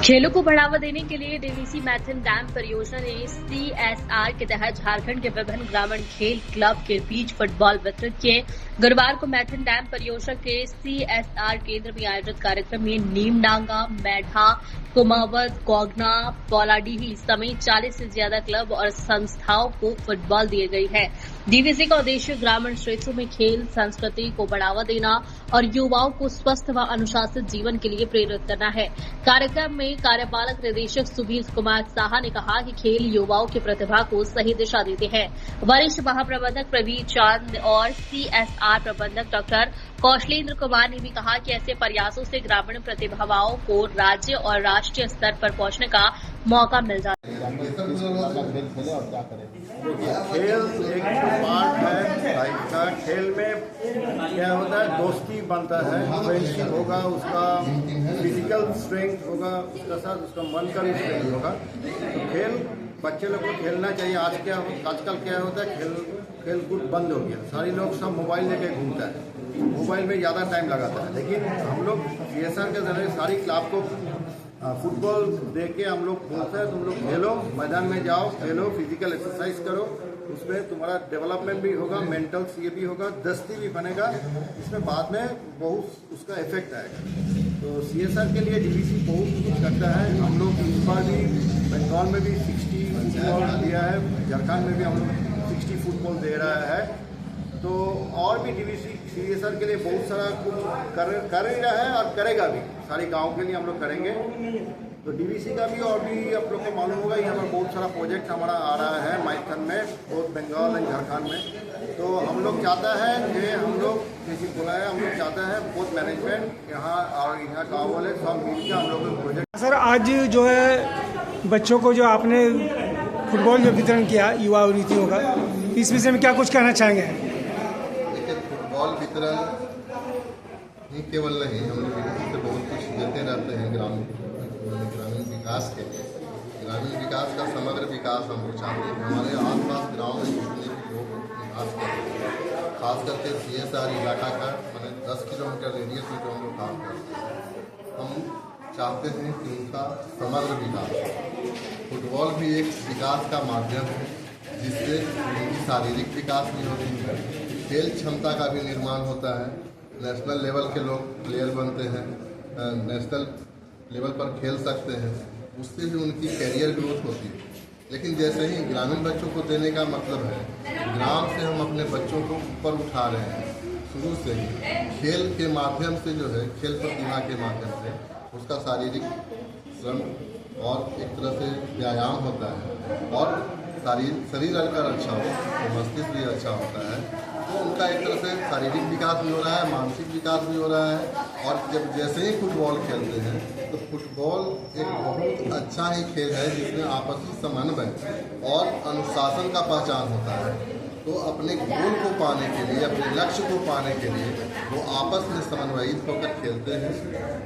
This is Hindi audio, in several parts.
खेलों को बढ़ावा देने के लिए डीवीसी मैथन डैम परियोजना ने सीएसआर के तहत झारखंड के विभिन्न ग्रामीण खेल क्लब के बीच फुटबॉल वितरित किए। गुरुवार को मैथन डैम परियोजना के सीएसआर केंद्र में आयोजित कार्यक्रम में नीमडांगा, मैढा, कुमावत, गोगना, पौलाडीही समेत 40 से ज्यादा क्लब और संस्थाओं को फुटबॉल दिए गई है। डीवीसी का उद्देश्य ग्रामीण क्षेत्रों में खेल संस्कृति को बढ़ावा देना और युवाओं को स्वस्थ व अनुशासित जीवन के लिए प्रेरित करना है। कार्यक्रम में कार्यपालक निदेशक सुबीर कुमार साहा ने कहा कि खेल युवाओं की प्रतिभा को सही दिशा देते हैं। वरिष्ठ महाप्रबंधक प्रवीर चांद और सीएसआर प्रबंधक डॉक्टर कौशलेंद्र कुमार ने भी कहा कि ऐसे प्रयासों से ग्रामीण प्रतिभाओं को राज्य और राष्ट्रीय स्तर पर पहुंचने का मौका मिल जाता है। खेल एक पार्ट है लाइफ का। खेल में क्या होता है, दोस्ती बनता है, फ्रेंडशिप होगा, उसका फिजिकल स्ट्रेंथ होगा, उसका साथ उसका मन का भी स्ट्रेंथ होगा। तो खेल बच्चे लोग को खेलना चाहिए। आजकल क्या होता है, खेल कूद बंद हो गया। सारे लोग सब मोबाइल लेके घूमता है, मोबाइल में ज़्यादा टाइम लगाता है। लेकिन हम लोग सीएसआर के जरिए सारी क्लब को फुटबॉल दे के हम लोग बोलते हैं, तुम लोग खेलो, मैदान में जाओ, खेलो, फिजिकल एक्सरसाइज करो, उसमें तुम्हारा डेवलपमेंट भी होगा, मेंटल ये भी होगा, दस्ती भी बनेगा। इसमें बाद में बहुत उसका इफेक्ट आएगा। तो सीएसआर के लिए डीवीसी बहुत कुछ करता है। हम लोग इस बार भी बंगाल में भी 60 फुटबॉल दिया है, झारखंड में भी हम लोग 60 फुटबॉल दे रहा है। तो और भी डीवीसी सीएसआर के लिए बहुत सारा कुछ कर ही रहा है और करेगा भी। सारे गांव के लिए हम लोग करेंगे। तो डीवीसी का भी और भी आप लोग को मालूम होगा, यहाँ पर बहुत सारा प्रोजेक्ट हमारा आ रहा है मैथन में, बहुत बंगाल और झारखंड में। तो हम लोग चाहता है कि हम लोग जैसे बुलाया, हम लोग चाहता है बहुत मैनेजमेंट यहाँ और यहाँ गाँव वाले सब मिलकर हम लोग प्रोजेक्ट। सर, आज जो है बच्चों को जो आपने फुटबॉल जो वितरण किया युवा नीतियों का, इस विषय में क्या कुछ कहना चाहेंगे? फुटबॉल वितरण ही केवल नहीं, हम लोग से बहुत कुछ देते रहते हैं ग्रामीण विकास के लिए। ग्रामीण विकास का समग्र विकास हम लोग चाहते हैं। हमारे आसपास गाँव में जितने भी लोग विकास करते हैं, खास करके सीएसआर इलाका का मैंने 10 किलोमीटर रेडियस में जो हम लोग काम करते हैं, हम चाहते हैं कि उनका समग्र विकास। फुटबॉल भी एक विकास का माध्यम है जिससे उनकी शारीरिक विकास भी होती है, खेल क्षमता का भी निर्माण होता है, नेशनल लेवल के लोग प्लेयर बनते हैं, नेशनल लेवल पर खेल सकते हैं, उससे भी उनकी कैरियर ग्रोथ होती है। लेकिन जैसे ही ग्रामीण बच्चों को देने का मतलब है, ग्राम से हम अपने बच्चों को ऊपर उठा रहे हैं। शुरू से ही खेल के माध्यम से जो है, खेल प्रतिभा के माध्यम से उसका शारीरिक श्रम और एक तरह से व्यायाम होता है और शरीर अगर अच्छा हो तो मस्तिष्क भी अच्छा होता है। तो उनका एक तरह से शारीरिक विकास भी हो रहा है, मानसिक विकास भी हो रहा है। और जब जैसे ही फुटबॉल खेलते हैं तो फुटबॉल एक बहुत अच्छा ही खेल है जिसमें आपसी समन्वय और अनुशासन का पहचान होता है। तो अपने गोल को पाने के लिए, अपने लक्ष्य को पाने के लिए वो आपस में समन्वयित होकर खेलते हैं,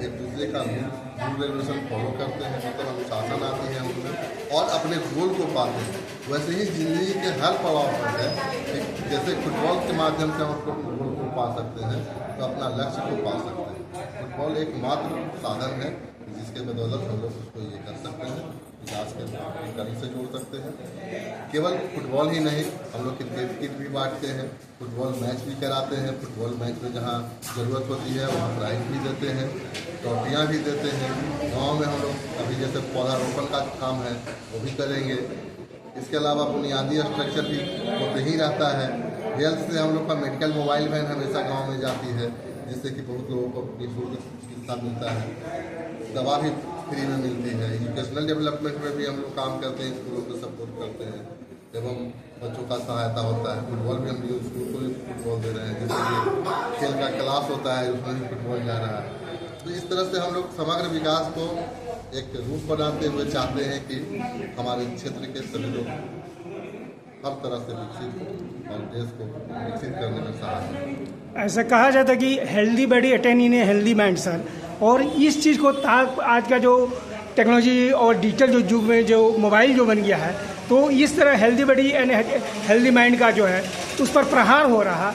एक दूसरे का रूल रेगुलेशन फॉलो करते हैं, मतलब अनुशासन आती है उनमें और अपने गोल को पाते हैं। वैसे ही जिंदगी के हर पड़ाव पर है कि जैसे फुटबॉल के माध्यम से हम अपने गोल को पा सकते हैं तो अपना लक्ष्य को पा सकते हैं। फुटबॉल एक मात्र साधन है जिसके बदौलत हम लोग उसको ये कर सकते हैं, विकास के कड़ी से जोड़ सकते हैं। केवल फुटबॉल ही नहीं, हम लोग क्रिकेट किट भी बांटते हैं, फुटबॉल मैच भी कराते हैं। फुटबॉल मैच में जहाँ ज़रूरत होती है वहाँ प्राइज भी देते हैं, ट्रॉफियाँ भी देते हैं। गांव में हम लोग अभी जैसे पौधारोपण का काम है वो भी करेंगे। इसके अलावा बुनियादी स्ट्रक्चर भी होते ही रहता है। हेल्थ से हम लोग का मेडिकल मोबाइल वैन हमेशा गाँव में जाती है, जिससे कि बहुत लोगों को निःशुल्क चिकित्सा मिलता है, दवा भी फ्री में मिलती है। एजुकेशनल डेवलपमेंट में भी हम लोग काम करते हैं, स्कूलों को सपोर्ट करते हैं एवं बच्चों का सहायता होता है। फुटबॉल भी हम लोग स्कूल को भी फुटबॉल दे रहे हैं, जैसे खेल का क्लास होता है उसमें भी फुटबॉल जा रहा है। तो इस तरह से हम लोग समग्र विकास को एक रूप बनाते हुए चाहते हैं कि हमारे क्षेत्र के सभी लोग हर तरह से विकसित हो और देश को विकसित करने में सहायक हो। ऐसा कहा जाता है कि healthy body attain in a healthy mind sir, और इस चीज़ को आज का जो टेक्नोलॉजी और डिजिटल जो युग में जो मोबाइल जो बन गया है, तो इस तरह healthy body and healthy mind का जो है उस पर प्रहार हो रहा।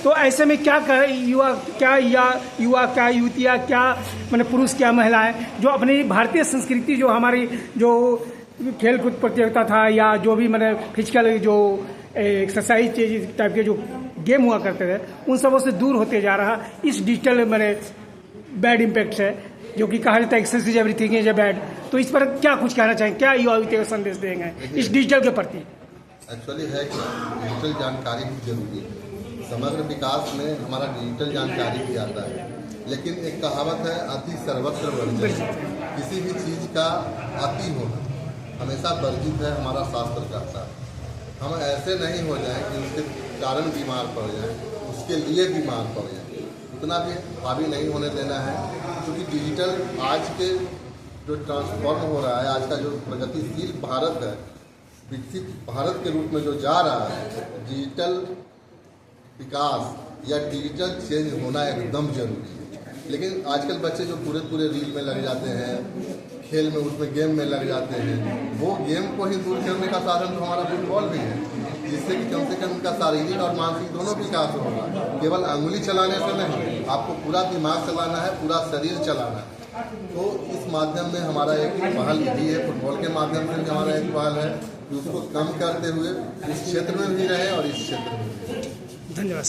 तो ऐसे में युवा क्या युवतियाँ क्या मतलब पुरुष क्या महिलाएं जो अपनी भारतीय संस्कृति जो हमारी जो खेल कूद प्रतियोगिता था या जो भी मैंने फिजिकल जो एक्सरसाइज टाइप के जो गेम हुआ करते थे उन सबों से दूर होते जा रहा इस डिजिटल मैंने बैड इम्पैक्ट है जो कि कहा जाता है excess is everything is a bad. तो इस पर क्या कुछ कहना चाहेंगे, क्या युवा युवतियों को संदेश देंगे इस डिजिटल के प्रति? एक्चुअली है कि डिजिटल जानकारी भी जरूरी है, समग्र विकास में हमारा डिजिटल जानकारी भी आता है, लेकिन एक कहावत है अति सर्वत्र वर्जित। किसी भी चीज़ का अति होना हमेशा वर्जित है, हमारा शास्त्र कहता है। हम ऐसे नहीं हो जाएं कि उसके कारण बीमार पड़ जाएं, उसके लिए बीमार पड़ जाएं, उतना भी हावी नहीं होने देना है। क्योंकि डिजिटल आज के जो ट्रांसफॉर्म हो रहा है, आज का जो प्रगतिशील भारत है, विकसित भारत के रूप में जो जा रहा है, डिजिटल विकास या डिजिटल चेंज होना एकदम जरूरी है। लेकिन आजकल बच्चे जो पूरे रील में लग जाते हैं, खेल में उसमें गेम में लग जाते हैं, वो गेम को ही दूर करने का साधन तो हमारा फुटबॉल भी है, जिससे कि कम से कम उनका शारीरिक और मानसिक दोनों विकास होगा। केवल अंगुली चलाने से नहीं, आपको पूरा दिमाग चलाना है, पूरा शरीर चलाना है। तो इस माध्यम में हमारा एक पहल भी है, फुटबॉल के माध्यम से भी हमारा एक पहल है कि उसको कम करते हुए इस क्षेत्र में भी रहे और इस क्षेत्र में भी। धन्यवाद।